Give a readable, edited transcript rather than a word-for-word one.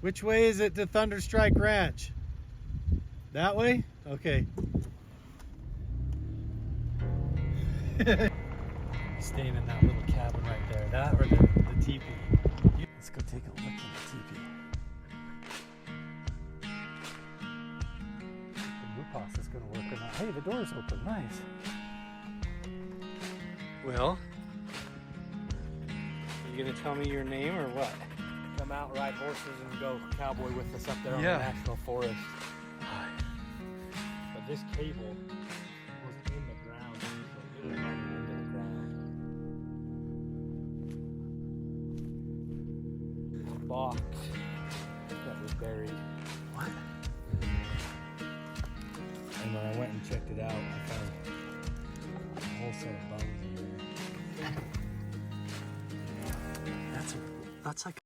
Which way is it to Thunderstrike Ranch? That way? Okay. Staying in that little cabin right there. That or the teepee. Let's go take a look at the teepee. The Wupas is going to work or not. Hey, the door's open. Nice. Well, you going to tell me your name or what? Come out, ride horses, and go cowboy with us up there on Yeah. the national forest. But this cable was in the ground. So it was running into the ground. A box that was buried. What? And when I went and checked it out, I found a whole set of bones in there. That's like